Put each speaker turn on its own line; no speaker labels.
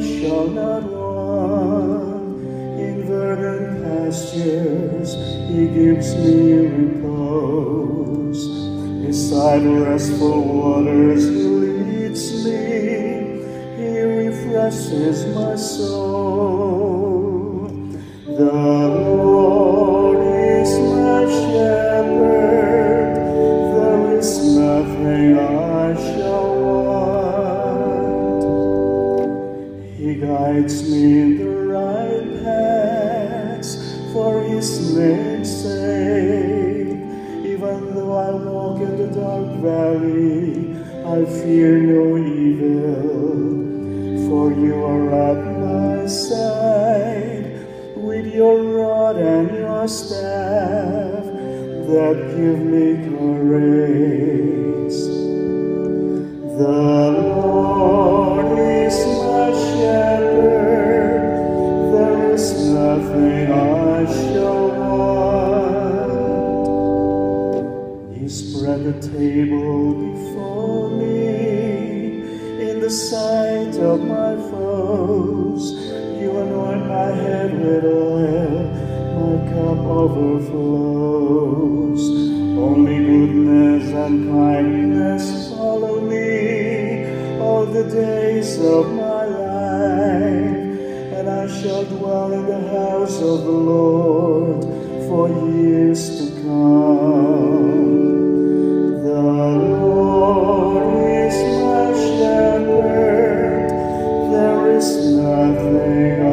shall not want. In verdant pastures he gives me repose. Beside restful waters he leads me. He refreshes my soul. The Lord is my shepherd. There is nothing I shall want. He guides me in the right paths for his name's sake. Even though I walk in the dark valley, I fear no evil, for you are at my side, with your rod and your staff that give me courage. The Lord is my shepherd, there is nothing I shall want. You spread the table before me in the sight of my foes. You anoint my head with oil, my cup overflows. Only goodness and kindness follow me all the days of my life, and I shall dwell in the house of the Lord for years to come. The Lord is my shepherd, there is nothing I